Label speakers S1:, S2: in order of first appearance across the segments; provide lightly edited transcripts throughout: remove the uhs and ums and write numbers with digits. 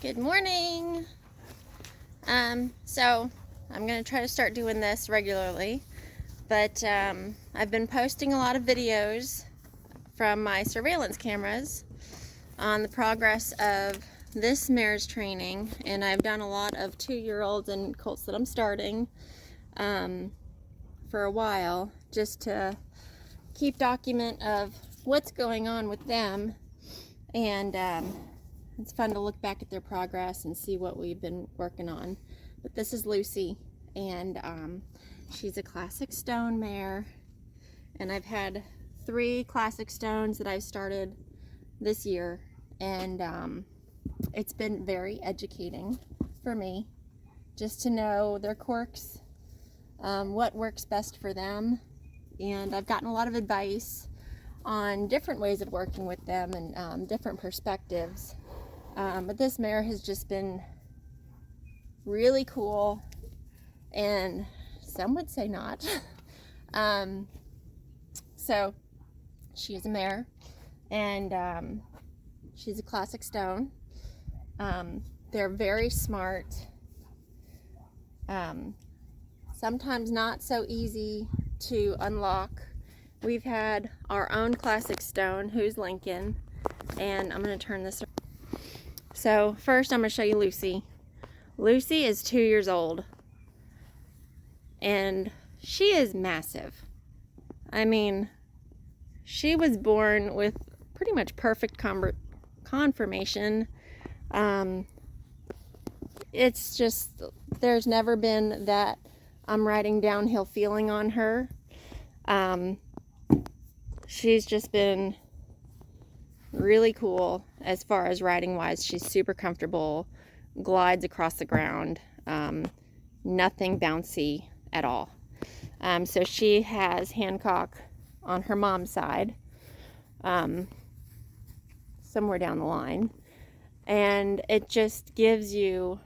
S1: Good morning. So I'm going to try to start doing this regularly, but I've been posting a lot of videos from my surveillance cameras on the progress of this mare's training, and I've done a lot of 2-year-olds and colts that I'm starting for a while, just to keep document of what's going on with them. And it's fun to look back at their progress and see what we've been working on. But this is Lucy, and she's a classic stone mare, and I've had 3 classic stones that I've started this year, and it's been very educating for me just to know their quirks, what works best for them, and I've gotten a lot of advice on different ways of working with them and different perspectives. But this mare has just been really cool, and some would say not. So she is a mare, and she's a classic stone. They're very smart, sometimes not so easy to unlock. We've had our own classic stone, who's Lincoln, and I'm going to turn this around. So first I'm going to show you Lucy. Lucy is 2 years old, and she is massive. I mean, she was born with pretty much perfect conformation. It's just, there's never been that I'm riding downhill feeling on her. She's just been really cool as far as riding wise. She's super comfortable, glides across the ground, nothing bouncy at all. So she has Hancock on her mom's side, somewhere down the line, and it just gives you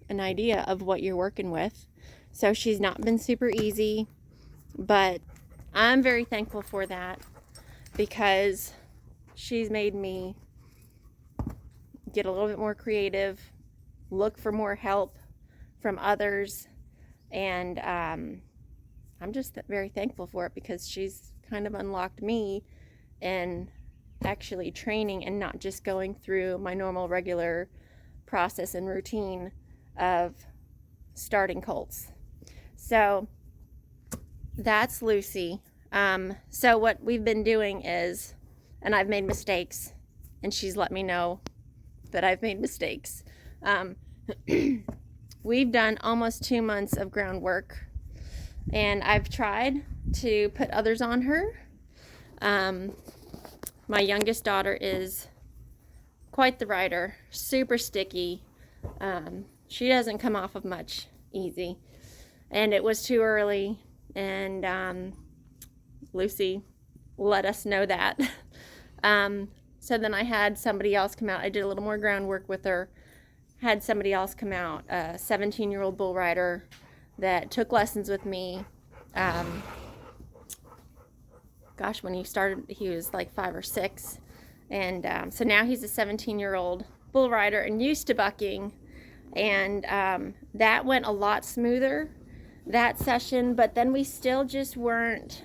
S1: an idea of what you're working with. So she's not been super easy, but I'm very thankful for that, because she's made me get a little bit more creative, look for more help from others, and I'm just very thankful for it, because she's kind of unlocked me in actually training and not just going through my normal regular process and routine of starting colts. So that's Lucy. So what we've been doing is, and I've made mistakes, and she's let me know that I've made mistakes. We've done almost 2 months of groundwork, and I've tried to put others on her. My youngest daughter is quite the rider, super sticky. She doesn't come off of much easy, and it was too early, and Lucy let us know that. So then I had somebody else come out. I did a little more groundwork with her, had somebody else come out, a 17-year-old bull rider that took lessons with me. Gosh, when he started, he was like 5 or 6, and so now he's a 17-year-old bull rider and used to bucking, and that went a lot smoother, that session. But then we still just weren't,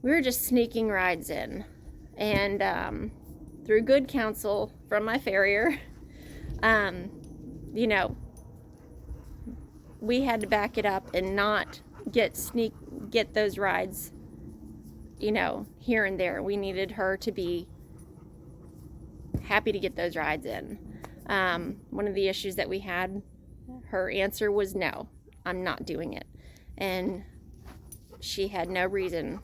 S1: we were just sneaking rides in, and through good counsel from my farrier, you know, we had to back it up and not get those rides, you know, here and there. We needed her to be happy to get those rides in. One of the issues that we had, her answer was no, I'm not doing it, and she had no reason.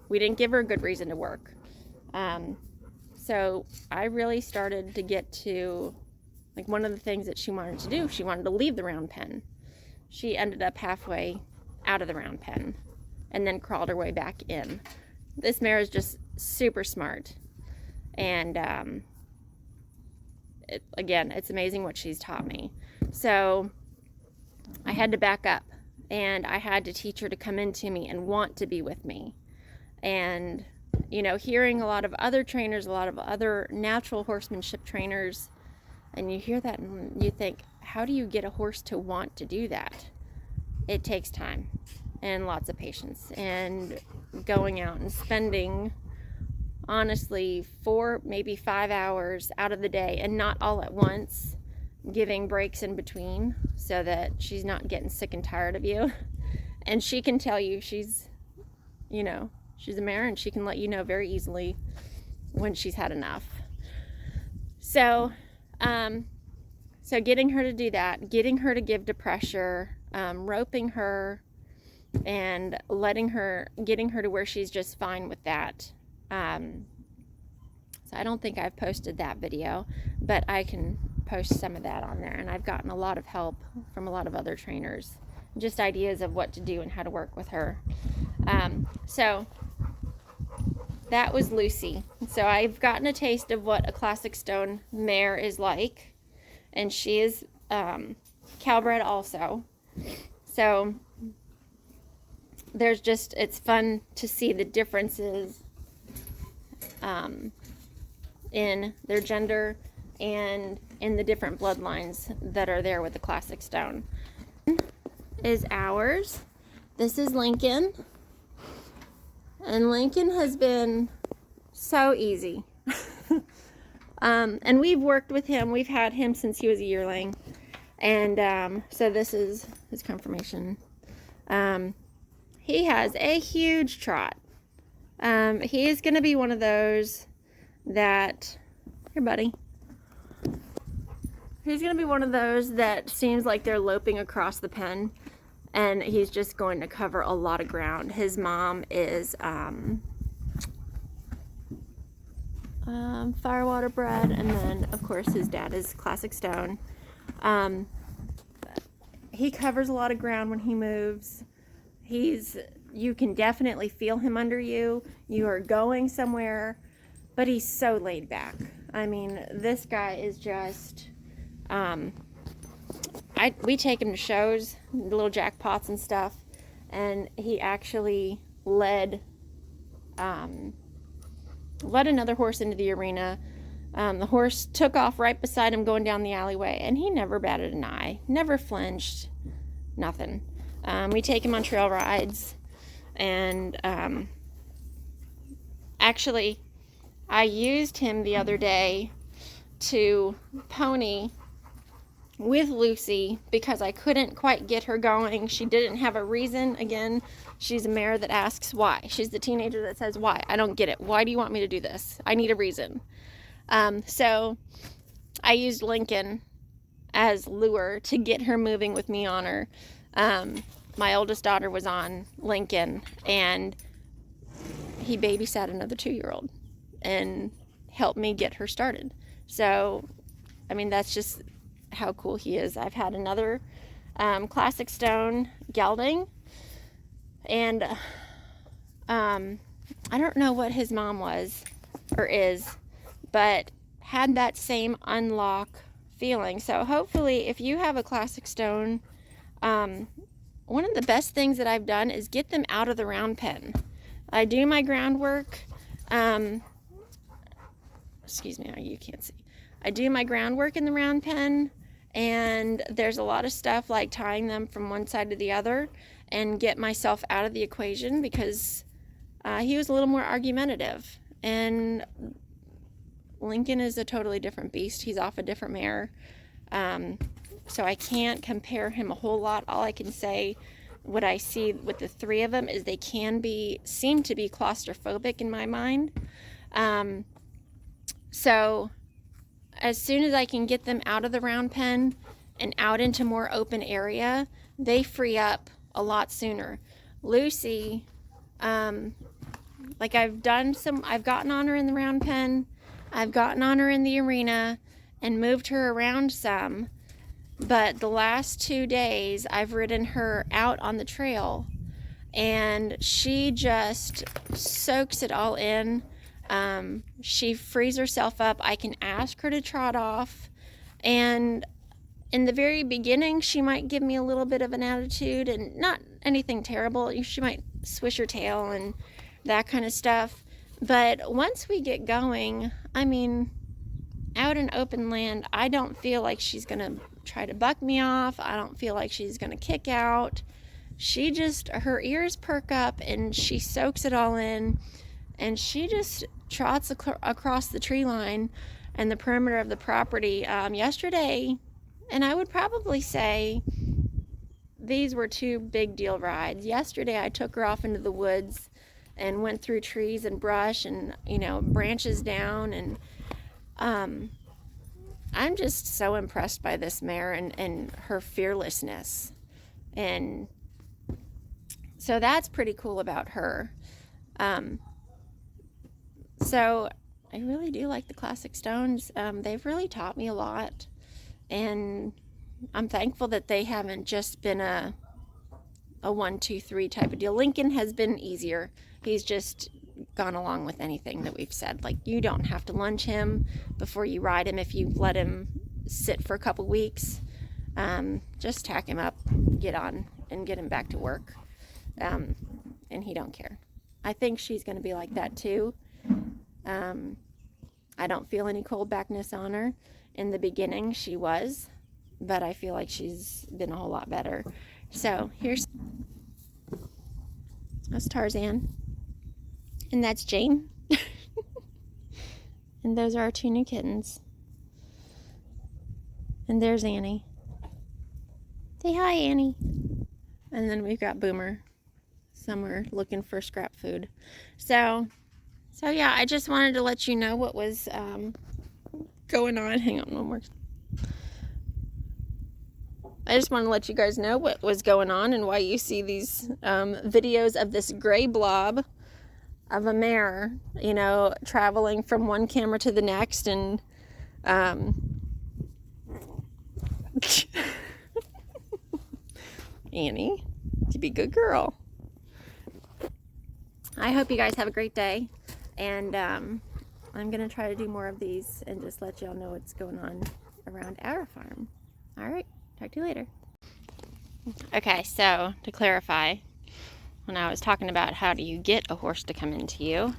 S1: We didn't give her a good reason to work. So I really started to get to, like, one of the things that she wanted to do, she wanted to leave the round pen. She ended up halfway out of the round pen and then crawled her way back in. This mare is just super smart, and again, it's amazing what she's taught me. So I had to back up, and I had to teach her to come into me and want to be with me. And you know, hearing a lot of other trainers, a lot of other natural horsemanship trainers And you hear that and you think, how do you get a horse to want to do that? It takes time and lots of patience and going out and spending, honestly, 4, maybe 5 hours out of the day, and not all at once, giving breaks in between so that she's not getting sick and tired of you. And she can tell you she's a mare, and she can let you know very easily when she's had enough. So getting her to do that, getting her to give to pressure, roping her, and getting her to where she's just fine with that. So I don't think I've posted that video, but I can post some of that on there. And I've gotten a lot of help from a lot of other trainers, just ideas of what to do and how to work with her. So that was Lucy. So I've gotten a taste of what a Classic Stone mare is like, and she is Cal-bred also. So it's fun to see the differences in their gender and in the different bloodlines that are there with the Classic Stone. Is ours. This is Lincoln. And Lincoln has been so easy. And we've worked with him. We've had him since he was a yearling. And so this is his confirmation. He has a huge trot. He is going to be one of those that... Here, buddy. He's going to be one of those that seems like they're loping across the pen. And he's just going to cover a lot of ground. His mom is Firewater bred, and then of course his dad is Classic Stone. He covers a lot of ground when he moves. You can definitely feel him under you. You are going somewhere, but he's so laid back. I mean, this guy is just... we take him to shows, little jackpots and stuff, and he actually led another horse into the arena. The horse took off right beside him going down the alleyway, and he never batted an eye, never flinched, nothing. We take him on trail rides, and actually, I used him the other day to pony with Lucy because I couldn't quite get her going. She didn't have a reason. Again, she's a mare that asks why. She's the teenager that says, why? I don't get it. Why do you want me to do this? I need a reason. So I used Lincoln as lure to get her moving with me on her. My oldest daughter was on Lincoln, and he babysat another 2-year-old and helped me get her started. So, I mean, that's just how cool he is. I've had another Classic Stone gelding, and I don't know what his mom was or is, but had that same unlock feeling. So hopefully, if you have a Classic Stone, one of the best things that I've done is get them out of the round pen. I do my groundwork. Excuse me, you can't see. I do my groundwork in the round pen, and there's a lot of stuff like tying them from one side to the other and get myself out of the equation because he was a little more argumentative. And Lincoln is a totally different beast. He's off a different mare. So I can't compare him a whole lot. All I can say, what I see with the three of them is they seem to be claustrophobic in my mind. So as soon as I can get them out of the round pen and out into more open area, they free up a lot sooner. Lucy, like I've gotten on her in the round pen, I've gotten on her in the arena and moved her around some, but the last 2 days I've ridden her out on the trail and she just soaks it all in. She frees herself up. I can ask her to trot off, and in the very beginning she might give me a little bit of an attitude, and not anything terrible. She might swish her tail and that kind of stuff, but once we get going, I mean, out in open land, I don't feel like she's going to try to buck me off. I don't feel like she's going to kick out. She just, her ears perk up and she soaks it all in, and she just trots across the tree line and the perimeter of the property. Yesterday, and I would probably say these were 2 big deal rides. Yesterday I took her off into the woods and went through trees and brush and, you know, branches down, and I'm just so impressed by this mare and her fearlessness. And so that's pretty cool about her. So I really do like the Classic Stones. They've really taught me a lot, and I'm thankful that they haven't just been a 1, 2, 3 type of deal. Lincoln has been easier. He's just gone along with anything that we've said. Like, you don't have to lunge him before you ride him if you let him sit for a couple weeks. Just tack him up, get on, and get him back to work. And he don't care. I think she's going to be like that too. I don't feel any cold backness on her. In the beginning she was, but I feel like she's been a whole lot better. So that's Tarzan, and that's Jane. And those are our 2 new kittens. And there's Annie. Say hi, Annie. And then we've got Boomer somewhere looking for scrap food. So yeah, I just wanted to let you know what was going on. Hang on one more. I just want to let you guys know what was going on and why you see these videos of this gray blob of a mare, you know, traveling from one camera to the next. And Annie, you be a good girl. I hope you guys have a great day, and I'm going to try to do more of these and just let y'all know what's going on around our farm. All right, talk to you later. Okay, so to clarify, when I was talking about how do you get a horse to come into you,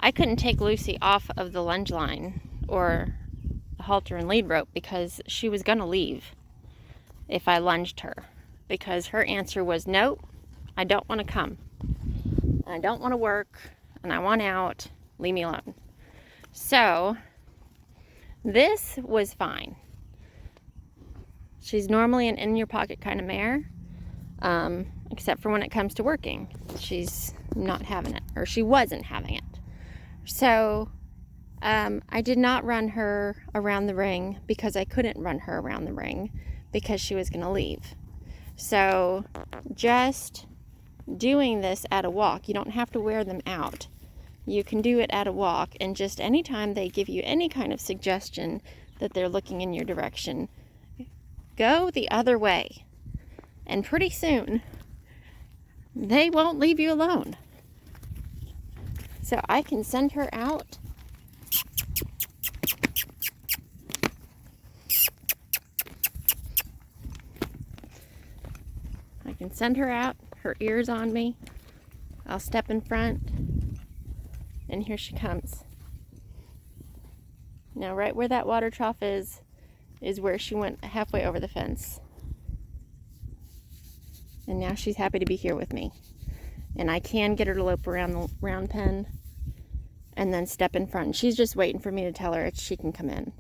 S1: I couldn't take Lucy off of the lunge line or the halter and lead rope because she was going to leave if I lunged her, because her answer was, nope, I don't want to come. I don't want to work, and I want out. Leave me alone. So this was fine. She's normally an in-your-pocket kind of mare, except for when it comes to working. She's not having it, or she wasn't having it. So I did not run her around the ring because I couldn't run her around the ring because she was going to leave. So just doing this at a walk, you don't have to wear them out. You can do it at a walk, and just anytime they give you any kind of suggestion that they're looking in your direction, go the other way. And pretty soon, they won't leave you alone. So I can send her out. I can send her out, her ears on me. I'll step in front, and here she comes. Now, right where that water trough is where she went halfway over the fence. And now she's happy to be here with me. And I can get her to lope around the round pen and then step in front. And she's just waiting for me to tell her she can come in.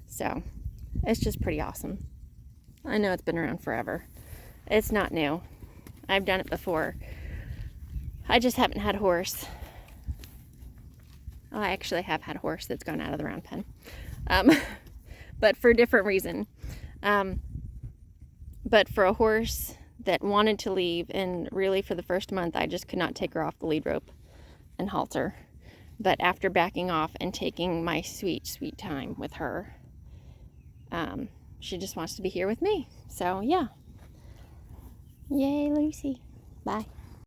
S1: So it's just pretty awesome. I know it's been around forever. It's not new. I've done it before. I just haven't had a horse. Oh, I actually have had a horse that's gone out of the round pen. But for a different reason. But for a horse that wanted to leave, and really for the first month, I just could not take her off the lead rope and halter. But after backing off and taking my sweet, sweet time with her, she just wants to be here with me. So, yeah. Yay, Lucy. Bye.